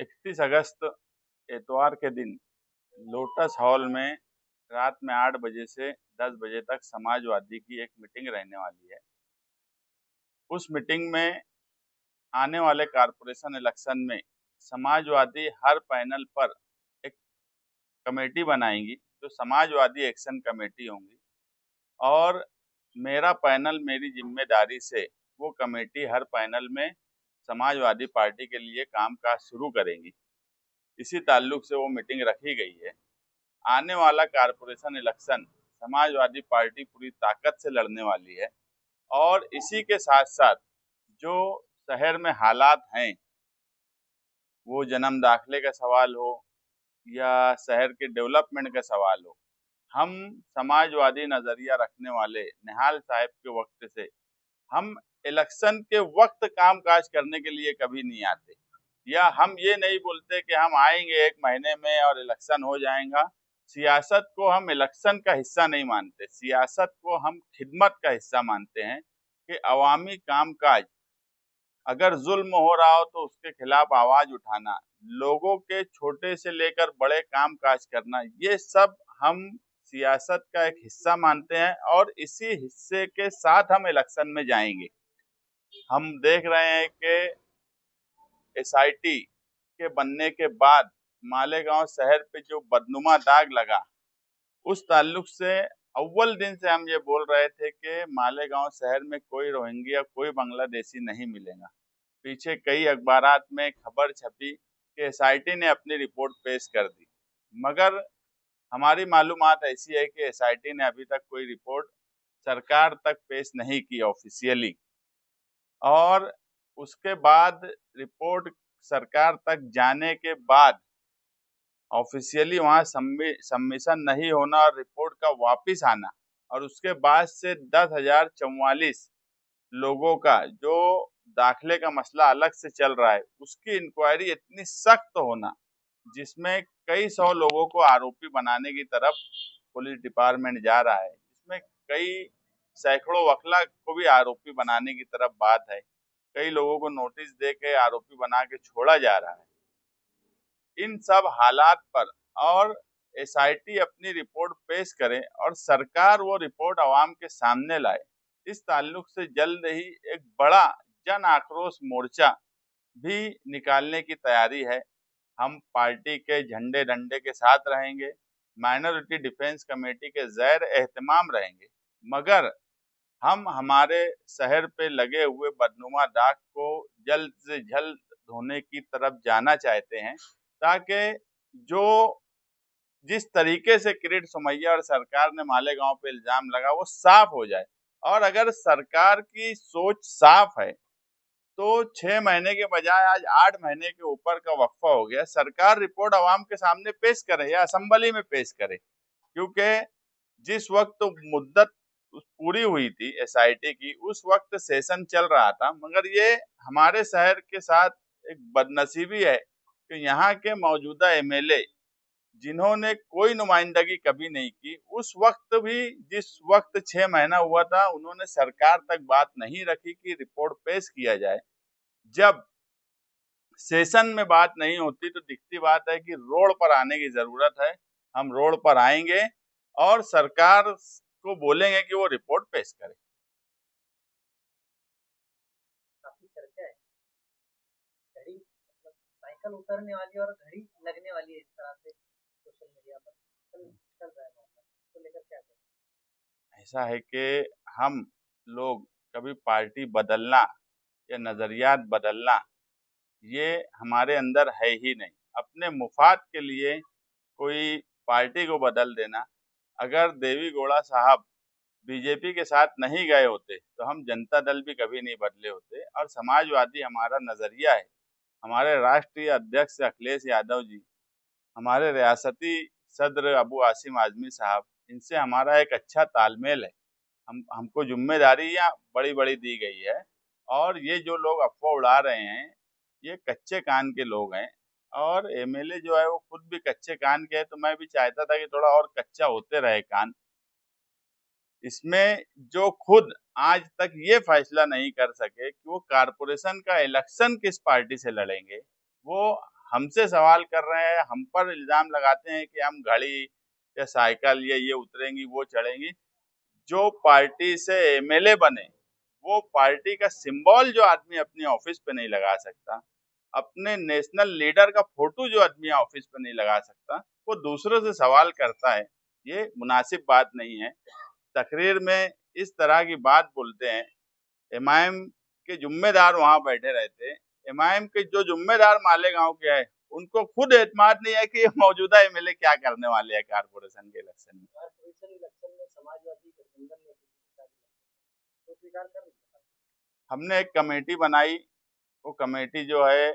31 अगस्त इतवार के दिन लोटस हॉल में रात में 8 बजे से 10 बजे तक समाजवादी की एक मीटिंग रहने वाली है। उस मीटिंग में आने वाले कारपोरेशन इलेक्शन में समाजवादी हर पैनल पर एक कमेटी बनाएंगी जो समाजवादी एक्शन कमेटी होंगी और मेरा पैनल मेरी जिम्मेदारी से वो कमेटी हर पैनल में समाजवादी पार्टी के लिए कामकाज शुरू करेंगी। इसी ताल्लुक से वो मीटिंग रखी गई है। आने वाला कारपोरेशन इलेक्शन समाजवादी पार्टी पूरी ताकत से लड़ने वाली है और इसी के साथ साथ जो शहर में हालात हैं, वो जन्म दाखिले का सवाल हो या शहर के डेवलपमेंट का सवाल हो, हम समाजवादी नजरिया रखने वाले निहाल साहब के वक्त से हम इलेक्शन के वक्त कामकाज करने के लिए कभी नहीं आते, या हम ये नहीं बोलते कि हम आएंगे 1 महीने में और इलेक्शन हो जाएगा। सियासत को हम इलेक्शन का हिस्सा नहीं मानते, सियासत को हम खिदमत का हिस्सा मानते हैं कि अवामी कामकाज, अगर जुल्म हो रहा हो तो उसके खिलाफ आवाज उठाना, लोगों के छोटे से लेकर बड़े कामकाज करना, ये सब हम सियासत का एक हिस्सा मानते हैं और इसी हिस्से के साथ हम इलेक्शन में जाएंगे। हम देख रहे हैं कि एसआईटी के बनने के बाद मालेगांव शहर पे जो बदनुमा दाग लगा, उस ताल्लुक से अव्वल दिन से हम ये बोल रहे थे कि मालेगांव शहर में कोई रोहिंग्या, कोई बांग्लादेशी नहीं मिलेगा। पीछे कई अखबारात में खबर छपी कि एसआईटी ने अपनी रिपोर्ट पेश कर दी, मगर हमारी मालूमात ऐसी है कि एसआईटी ने अभी तक कोई रिपोर्ट सरकार तक पेश नहीं की ऑफिशियली, और उसके बाद रिपोर्ट सरकार तक जाने के बाद ऑफिशियली वहां सबमिशन नहीं होना और रिपोर्ट का वापिस आना, और उसके बाद से 10,044 लोगों का जो दाखिले का मसला अलग से चल रहा है, उसकी इंक्वायरी इतनी सख्त होना, जिसमें कई सौ लोगों को आरोपी बनाने की तरफ पुलिस डिपार्टमेंट जा रहा है, जिसमें कई सैकड़ों वकला को भी आरोपी बनाने की तरफ बात है, कई लोगों को नोटिस दे के आरोपी बना के छोड़ा जा रहा है। इन सब हालात पर और एसआईटी अपनी रिपोर्ट पेश करे और सरकार वो रिपोर्ट आवाम के सामने लाए, इस ताल्लुक से जल्द ही एक बड़ा जन आक्रोश मोर्चा भी निकालने की तैयारी है। हम पार्टी के झंडे डंडे के साथ रहेंगे, माइनॉरिटी डिफेंस कमेटी के ज़ैर एहतमाम रहेंगे, मगर हम हमारे शहर पे लगे हुए बदनुमा दाग को जल्द से जल्द धोने की तरफ जाना चाहते हैं, ताकि जो जिस तरीके से किरीट सोमैया और सरकार ने मालेगांव पे इल्जाम लगा वो साफ हो जाए। और अगर सरकार की सोच साफ है तो 6 महीने के बजाय आज 8 महीने के ऊपर का वक्फा हो गया, सरकार रिपोर्ट आवाम के सामने पेश करे या असेंबली में पेश करे, क्योंकि जिस वक्त मुद्दत पूरी हुई थी एसआईटी की, उस वक्त सेशन चल रहा था, मगर ये हमारे शहर के साथ एक बदनसीबी है कि यहाँ के मौजूदा एमएलए जिन्होंने कोई नुमाइंदगी कभी नहीं की, उस वक्त भी जिस वक्त 6 महीना हुआ था, उन्होंने सरकार तक बात नहीं रखी कि रिपोर्ट पेश किया जाए। जब सेशन में बात नहीं होती तो दिखती बात है कि रोड पर आने की जरूरत है। हम रोड पर आएंगे और सरकार को बोलेंगे कि वो रिपोर्ट पेश करे। काफी चर्चा है, घड़ी मतलब साइकिल उतरने वाली और घड़ी लगने वाली है, इस तरह से सोशल मीडिया पर चल रहा है मामला, इसको लेकर क्या कहें? ऐसा है कि हम लोग कभी पार्टी बदलना या नजरियात बदलना, ये हमारे अंदर है ही नहीं। अपने मुफाद के लिए कोई पार्टी को बदल देना, अगर देवी गौड़ा साहब बीजेपी के साथ नहीं गए होते तो हम जनता दल भी कभी नहीं बदले होते। और समाजवादी हमारा नजरिया है। हमारे राष्ट्रीय अध्यक्ष अखिलेश यादव जी, हमारे रियासती सदर अबू आसिम आजमी साहब, इनसे हमारा एक अच्छा तालमेल है। हमको जिम्मेदारियां बड़ी बड़ी दी गई है, और ये जो लोग अफवाह उड़ा रहे हैं ये कच्चे कान के लोग हैं, और एमएलए जो है वो खुद भी कच्चे कान के है, तो मैं भी चाहता था कि थोड़ा और कच्चा होते रहे कान। इसमें जो खुद आज तक ये फैसला नहीं कर सके कि वो कारपोरेशन का इलेक्शन किस पार्टी से लड़ेंगे, वो हमसे सवाल कर रहे हैं, हम पर इल्जाम लगाते हैं कि हम घड़ी या साइकिल या ये उतरेंगी वो चढ़ेंगी। जो पार्टी से एमएलए बने, वो पार्टी का सिंबल जो आदमी अपने ऑफिस पे नहीं लगा सकता, अपने नेशनल लीडर का फोटो जो आदमी ऑफिस पे नहीं लगा सकता, वो दूसरों से सवाल करता है, ये मुनासिब बात नहीं है। तकरीर में इस तरह की बात बोलते हैं। एमआईएम के जुम्मेदार वहां बैठे रहते हैं। एमआईएम के जो जुम्मेदार मालेगांव के हैं, उनको खुद एतमाद नहीं है कि मौजूदा एमएलए क्या करने वाले हैं कारपोरेशन के इलेक्शन में। कारपोरेशन इलेक्शन में समाजवादी गठबंधन ने कुछ विचार कर रही है। हमने एक कमेटी बनाई, वो कमेटी जो है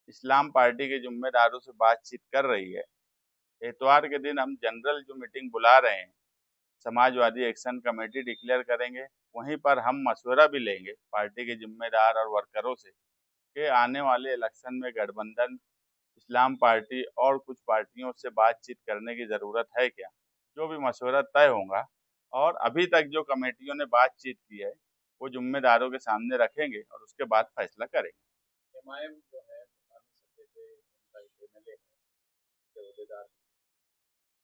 इस्लाम पार्टी के जुम्मेदारों से बातचीत कर रही है। इतवार के दिन हम जनरल जो मीटिंग बुला रहे हैं, समाजवादी एक्शन कमेटी डिक्लेयर करेंगे। वहीं पर हम मशवरा भी लेंगे पार्टी के जिम्मेदार और वर्करों से कि आने वाले इलेक्शन में गठबंधन इस्लाम पार्टी और कुछ पार्टियों से बातचीत करने की ज़रूरत है क्या। जो भी मशवरा तय होगा और अभी तक जो कमेटियों ने बातचीत की है, वो जिम्मेदारों के सामने रखेंगे और उसके बाद फैसला करेंगे। एमआईएम जो है मुकामी सतह पे उनका एक एमएलए है के अहदेदार,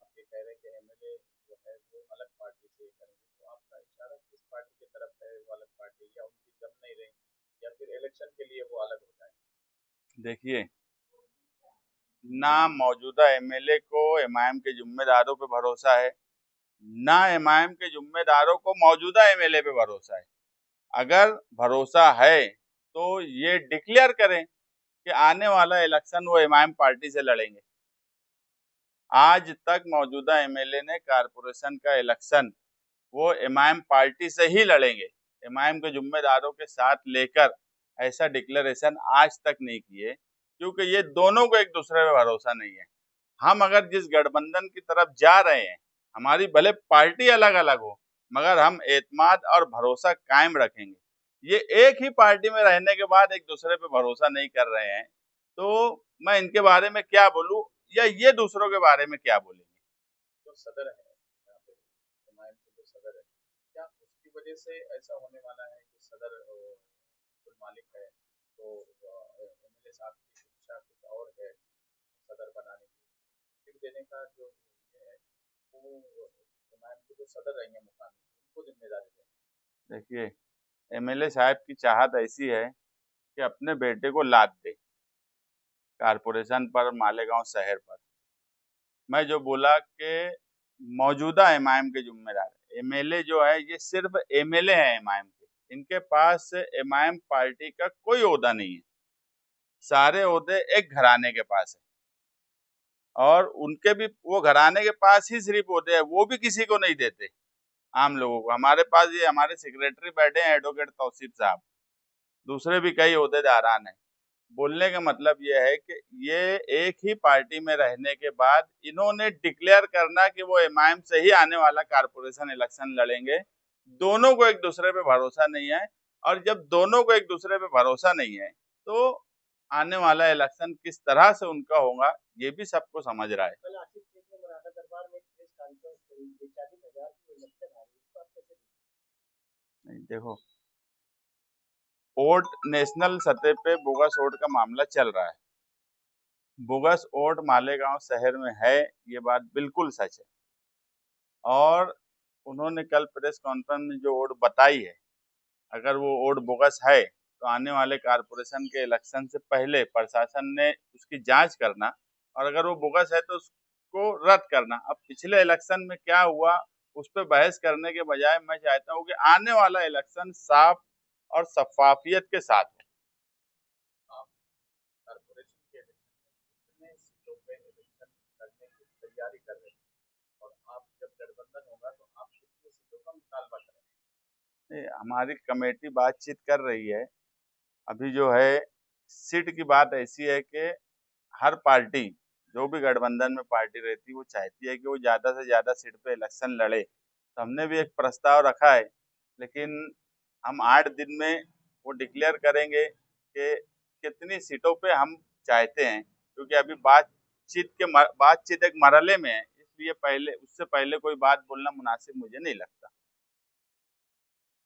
आप ये कह रहे हैं कि एमएलए जो है वो अलग पार्टी से करेंगे, तो आपका इशारा किस पार्टी की तरफ है? वो अलग पार्टी या उनकी जम नहीं रही, या फिर इलेक्शन के लिए वो अलग हो जाए? देखिए, ना मौजूदा एमएलए को एमआईएम के जिम्मेदारों पे भरोसा है, ना एमआईएम के जिम्मेदारों को मौजूदा एमएलए पे भरोसा है। अगर भरोसा है तो ये डिक्लेयर करें कि आने वाला इलेक्शन वो एमआईएम पार्टी से लड़ेंगे। आज तक मौजूदा एमएलए ने कारपोरेशन का इलेक्शन वो एमआईएम पार्टी से ही लड़ेंगे, एमआईएम के जिम्मेदारों के साथ लेकर ऐसा डिक्लेरेशन आज तक नहीं किए, क्योंकि ये दोनों को एक दूसरे पे भरोसा नहीं है। हम अगर जिस गठबंधन की तरफ जा रहे हैं, हमारी भले पार्टी अलग अलग हो, मगर हम एतमाद और भरोसा कायम रखेंगे। ये एक ही पार्टी में रहने के बाद एक दूसरे पे भरोसा नहीं कर रहे हैं, तो मैं इनके बारे में क्या बोलूं या ये दूसरों के बारे में क्या बोलेंगे। जो सदर है यहाँ पे, एमआईएम के जो सदर है, क्या उसकी वजह से ऐसा होने वाला है कि सदर अब्दुल मालिक है, तो एमएलए साहब की इच्छा कुछ और है सदर बनाने की, टिकट देने का जो ये है वो एमआईएम के जो सदर रहेंगे मुकामी, उनको जिम्मेदारी दें? देखिए, एमएलए साहब की चाहत ऐसी है कि अपने बेटे को लाद दे कारपोरेशन पर, मालेगांव शहर पर। मैं जो बोला कि मौजूदा एमआईएम के जिम्मेदार, एमएलए जो है ये सिर्फ एमएलए है एमआईएम के, इनके पास एमआईएम पार्टी का कोई ओहदा नहीं है। सारे ओहदे एक घराने के पास है और उनके भी वो घराने के पास ही सिर्फ ओहदे है, वो भी किसी को नहीं देते आम लोगों को। हमारे पास ये हमारे सेक्रेटरी बैठे हैं एडवोकेट तौसीफ साहब, दूसरे भी कई ओहदेदारान हैं। बोलने का मतलब ये है कि ये एक ही पार्टी में रहने के बाद इन्होंने डिक्लेयर करना कि वो एमआईएम से ही आने वाला कारपोरेशन इलेक्शन लड़ेंगे। दोनों को एक दूसरे पे भरोसा नहीं है, और जब दोनों को एक दूसरे पे भरोसा नहीं है तो आने वाला इलेक्शन किस तरह से उनका होगा ये भी सबको समझ रहा है। कल आसिफ शेख ने मराठा दरबार में एक प्रेस कॉन्फ्रेंस करी, 40,000 की इलेक्शन आ रही है, इसको आप कैसे देखते नहीं, देखो, वोट नेशनल सतह पे बोगस वोट का मामला चल रहा है। बोगस वोट मालेगांव शहर में है, ये बात बिल्कुल सच है। और उन्होंने कल प्रेस कॉन्फ्रेंस में जो वोट बताई है, अगर वो वोट बोगस है तो आने वाले कारपोरेशन के इलेक्शन से पहले प्रशासन ने उसकी जांच करना, और अगर वो बोगस है तो उसको रद्द करना। अब पिछले इलेक्शन में क्या हुआ उस पर बहस करने के बजाय मैं चाहता हूँ कि आने वाला इलेक्शन साफ और शफाफियत के साथ हो। आप कारपोरेशन के इलेक्शन में कितने सीटों पे इलेक्शन लड़ने की तैयारी कर रहे हैं, और आप जब गठबंधन होगा तो आप कितनी सीटों का मुतालबा करेंगे? हमारी कमेटी बातचीत कर रही है। अभी जो है सीट की बात ऐसी है कि हर पार्टी, जो भी गठबंधन में पार्टी रहती है, वो चाहती है कि वो ज़्यादा से ज़्यादा सीट पे इलेक्शन लड़े। तो हमने भी एक प्रस्ताव रखा है, लेकिन हम 8 दिन में वो डिक्लेयर करेंगे कि कितनी सीटों पे हम चाहते हैं, क्योंकि अभी बातचीत एक मरहले में है, इसलिए पहले उससे पहले कोई बात बोलना मुनासिब मुझे नहीं लगता।